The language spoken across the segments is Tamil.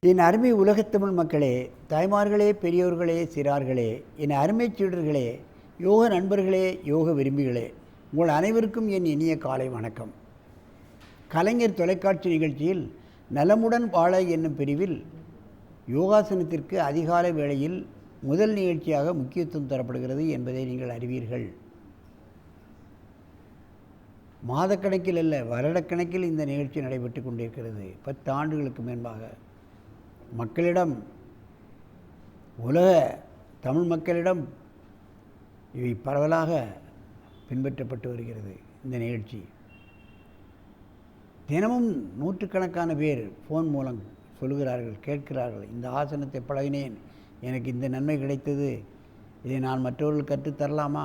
என் அருமை உலகத்தமிழ் மக்களே, தாய்மார்களே, பெரியோர்களே, சிறார்களே, என் அருமை சீடர்களே, யோக நண்பர்களே, யோக விரும்பிகளே, உங்கள் அனைவருக்கும் என் இனிய காலை வணக்கம். கலைஞர் தொலைக்காட்சி நிகழ்ச்சியில் நலமுடன் வாழ என்னும் பிரிவில் யோகாசனத்திற்கு அதிகாலை வேளையில் முதல் நிகழ்ச்சியாக முக்கியத்துவம் தரப்படுகிறது என்பதை நீங்கள் அறிவீர்கள். மாதக்கணக்கில் அல்ல, வருடக்கணக்கில் இந்த நிகழ்ச்சி நடைபெற்று கொண்டிருக்கிறது. 10 ஆண்டுகளுக்கு மேன்பாக மக்களிடம், உலக தமிழ் மக்களிடம் இவை பரவலாக பின்பற்றப்பட்டு வருகிறது. இந்த நிகழ்ச்சி தினமும் நூற்றுக்கணக்கான பேர் ஃபோன் மூலம் சொல்கிறார்கள், கேட்கிறார்கள். இந்த ஆசனத்தை பழகினேன், எனக்கு இந்த நன்மை கிடைத்தது, இதை நான் மற்றவர்கள் கற்றுத்தரலாமா,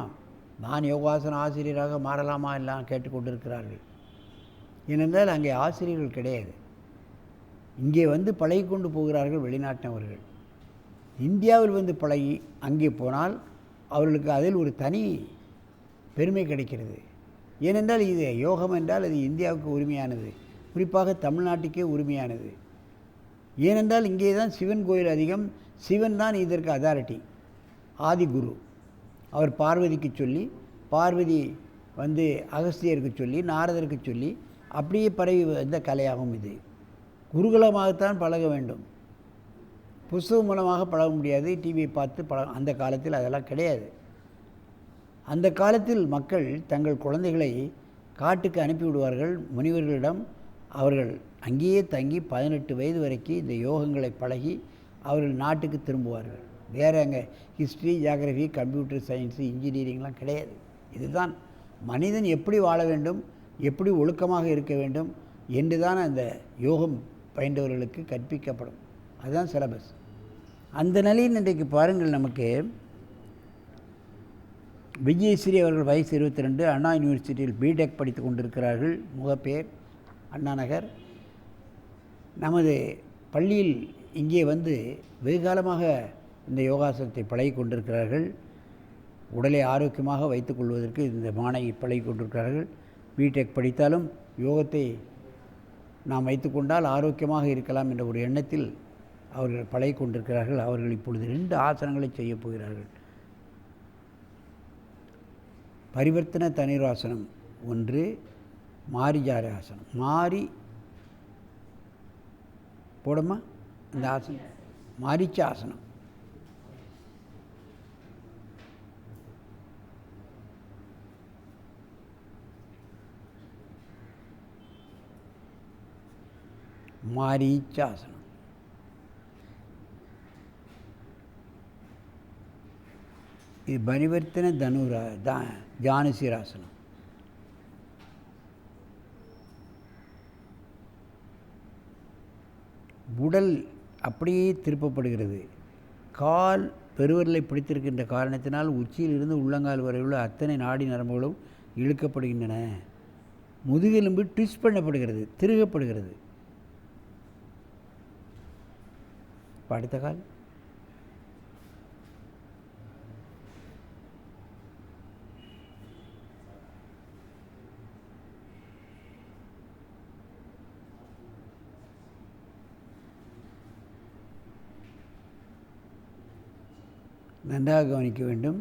நான் யோகாசன ஆசிரியராக மாறலாமா எல்லாம் கேட்டுக்கொண்டிருக்கிறார்கள். ஏனென்றால் அங்கே ஆசிரியர்கள் கிடையாது. இங்கே வந்து பழகி கொண்டு போகிறார்கள் வெளிநாட்டினவர்கள். இந்தியாவில் வந்து பழகி அங்கே போனால் அவர்களுக்கு அதில் ஒரு தனி பெருமை கிடைக்கிறது. ஏனென்றால் இது யோகம் என்றால் அது இந்தியாவுக்கு உரிமையானது, குறிப்பாக தமிழ்நாட்டுக்கே உரிமையானது. ஏனென்றால் இங்கே தான் சிவன் கோயில் அதிகம், சிவன் தான் இதற்கு அதாரிட்டி, ஆதிகுரு. அவர் பார்வதிக்கு சொல்லி, பார்வதி வந்து அகஸ்தியருக்கு சொல்லி, நாரதருக்கு சொல்லி அப்படியே பரவி வந்த கலையாகும் இது. குருகுலமாகத்தான் பழக வேண்டும், புஸ்தகம் மூலமாக பழக முடியாது, டிவியை பார்த்து அந்த காலத்தில் அதெல்லாம் கிடையாது. அந்த காலத்தில் மக்கள் தங்கள் குழந்தைகளை காட்டுக்கு அனுப்பிவிடுவார்கள் முனிவர்களிடம். அவர்கள் அங்கேயே தங்கி 18 வயது வரைக்கும் இந்த யோகங்களை பழகி அவர்கள் நாட்டுக்கு திரும்புவார்கள். வேறு அங்கே ஹிஸ்ட்ரி, ஜியாகிரஃபி, கம்ப்யூட்டர் சயின்ஸு, இன்ஜினியரிங்லாம் கிடையாது. இதுதான் மனிதன் எப்படி வாழ வேண்டும், எப்படி ஒழுக்கமாக இருக்க வேண்டும் என்று தான் அந்த யோகம் பயின்றவர்களுக்கு கற்பிக்கப்படும். அதுதான் சிலபஸ். அந்த நிலையில் இன்றைக்கு பாருங்கள், நமக்கு விஜயஸ்ரீ அவர்கள் வயசு 22, அண்ணா யூனிவர்சிட்டியில் பிடெக் படித்து கொண்டிருக்கிறார்கள். முகப்பேர், அண்ணா நகர். நமது பள்ளியில் இங்கே வந்து வெகு காலமாக இந்த யோகாசனத்தை பழகி கொண்டிருக்கிறார்கள். உடலை ஆரோக்கியமாக வைத்துக் கொள்வதற்கு இந்த மாணவி பழகி கொண்டிருக்கிறார்கள். பிடெக் படித்தாலும் யோகத்தை நாம் வைத்துக்கொண்டால் ஆரோக்கியமாக இருக்கலாம் என்ற ஒரு எண்ணத்தில் அவர்கள் பழகி கொண்டிருக்கிறார்கள். அவர்கள் இப்பொழுது 2 ஆசனங்களை செய்ய போகிறார்கள். பரிவர்த்தன தனுராசனம் ஒன்று, மாரிஜார ஆசனம். மாறி போடமா அந்த ஆசனம், மாரிச்ச ஆசனம். மாரீச்சாசனம். இது பரிவர்த்தன ஜானுசீராசனம். உடல் அப்படியே திருப்பப்படுகிறது. கால் பெருவிரலை பிடித்திருக்கின்ற காரணத்தினால் உச்சியிலிருந்து உள்ளங்கால் வரை உள்ள அத்தனை நாடி நரம்புகளும் இழுக்கப்படுகின்றன. முதுகெலும்பு ட்விஸ்ட் பண்ணப்படுகிறது, திருகப்படுகிறது. அடுத்த கால். நன்றாக கவனிக்க வேண்டும்.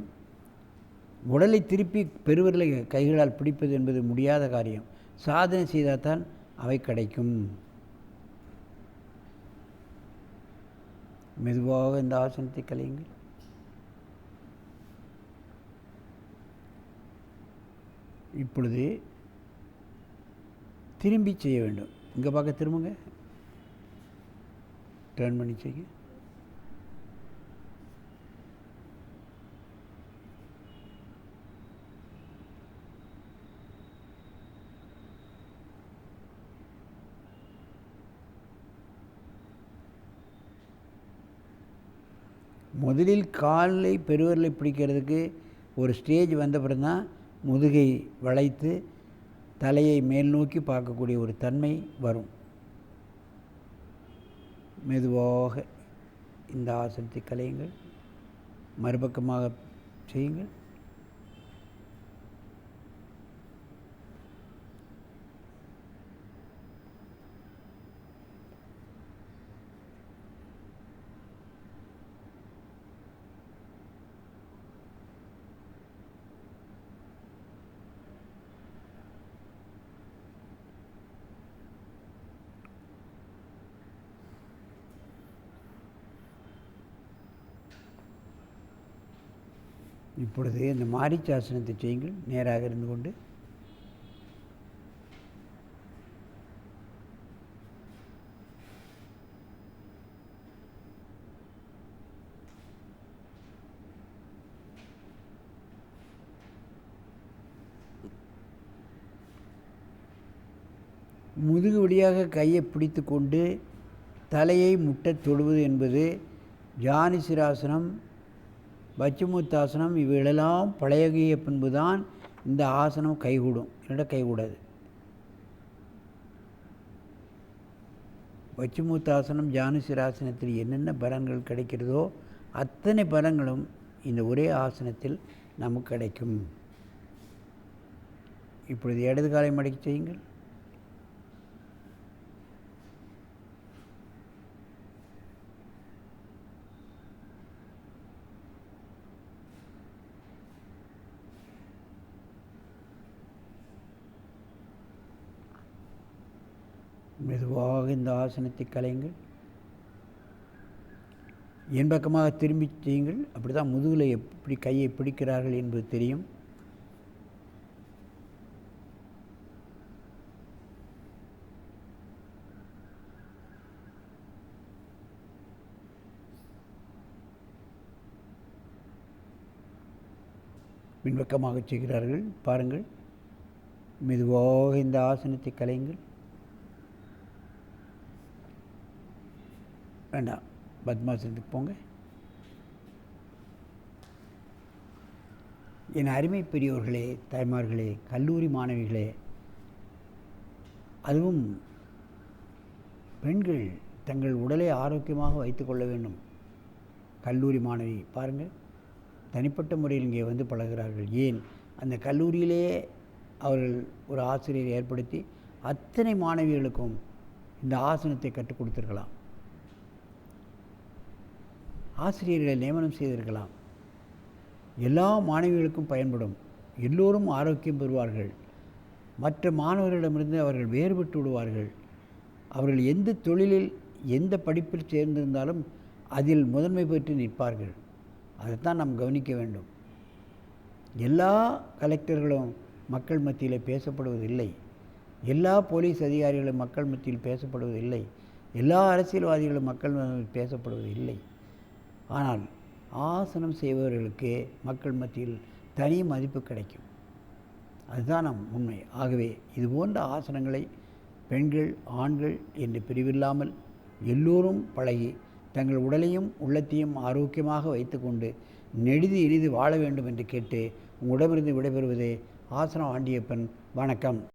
உடலை திருப்பி பெருவிரலை கைகளால் பிடிப்பது என்பது முடியாத காரியம். சாதனை செய்தால் தான் அவை கிடைக்கும். மெதுவாக இந்த ஆசனத்தை கலையுங்கள். இப்பொழுது திரும்பி செய்ய வேண்டும். இங்கே பார்க்க திரும்புங்க, டர்ன் பண்ணி செய்ய. முதலில் காலை பெருவிரலை பிடிக்கிறதுக்கு ஒரு ஸ்டேஜ் வந்த பிறகு தான் முதுகை வளைத்து தலையை மேல் நோக்கி பார்க்கக்கூடிய ஒரு தன்மை வரும். மெதுவாக இந்த ஆசனத்தை கலையுங்கள், மறுபக்கமாக செய்யுங்கள். இப்பொழுது இந்த மாரீச்சாசனத்தை செய்யுங்கள். நேராக இருந்து கொண்டு முதுகு வழியாக கையை பிடித்து கொண்டு தலையை முட்டத் தொடுவது என்பது ஜானிசிராசனம், பச்சுமுத்தாசனம் இவைகளெல்லாம் பழகிய பின்புதான் இந்த ஆசனம் கைகூடும், இல்லைன்னா கைகூடாது. பச்சுமுத்தாசனம் ஜானுசிராசனத்தில் என்னென்ன பலன்கள் கிடைக்கிறதோ அத்தனை பலன்களும் இந்த ஒரே ஆசனத்தில் நமக்கு கிடைக்கும். இப்பொழுது இடது காலை மடக்கி செய்யுங்கள். மெதுவாக இந்த ஆசனத்தை கலையுங்கள். என் பக்கமாக திரும்பி செய்யுங்கள். அப்படி தான் முதுகில் எப்படி கையை பிடிக்கிறார்கள் என்பது தெரியும். பின்பக்கமாக செய்கிறார்கள் பாருங்கள். மெதுவாக இந்த ஆசனத்தை கலையுங்கள். வேண்டாம், பத்மாசனத்துக்கு போங்க. என் அருமை பெரியோர்களே, தாய்மார்களே, கல்லூரி மாணவிகளே, அதுவும் பெண்கள் தங்கள் உடலை ஆரோக்கியமாக வைத்துக்கொள்ள வேண்டும். கல்லூரி மாணவி பாருங்கள், தனிப்பட்ட முறையில் இங்கே வந்து பழகிறார்கள். ஏன், அந்த கல்லூரியிலேயே அவர்கள் ஒரு ஆசிரியரை ஏற்படுத்தி அத்தனை மாணவிகளுக்கும் இந்த ஆசனத்தை கற்றுக் கொடுத்திருக்கலாம். ஆசிரியர்களை நியமனம் செய்திருக்கலாம். எல்லா மாணவிகளுக்கும் பயன்படும். எல்லோரும் ஆரோக்கியம் பெறுவார்கள். மற்ற மாணவர்களிடமிருந்து அவர்கள் வேறுபட்டு விடுவார்கள். அவர்கள் எந்த தொழிலில் எந்த படிப்பில் சேர்ந்திருந்தாலும் அதில் முதன்மை பெற்று நிற்பார்கள். அதைத்தான் நாம் கவனிக்க வேண்டும். எல்லா கலெக்டர்களும் மக்கள் மத்தியில் பேசப்படுவதில்லை. எல்லா போலீஸ் அதிகாரிகளும் மக்கள் மத்தியில் பேசப்படுவதில்லை. எல்லா அரசியல்வாதிகளும் மக்கள் மத்தியில் பேசப்படுவதில்லை. ஆனால் ஆசனம் செய்பவர்களுக்கு மக்கள் மத்தியில் தனி மதிப்பு கிடைக்கும். அதுதான் நம் உண்மை. ஆகவே இதுபோன்ற ஆசனங்களை பெண்கள் ஆண்கள் என்று பிரிவில்லாமல் எல்லோரும் பழகி தங்கள் உடலையும் உள்ளத்தையும் ஆரோக்கியமாக வைத்துக்கொண்டு நெடிது எளிது வாழ வேண்டும் என்று கேட்டு உங்களிடமிருந்து விடைபெறுவது ஆசனம் ஆண்டியப்பன். வணக்கம்.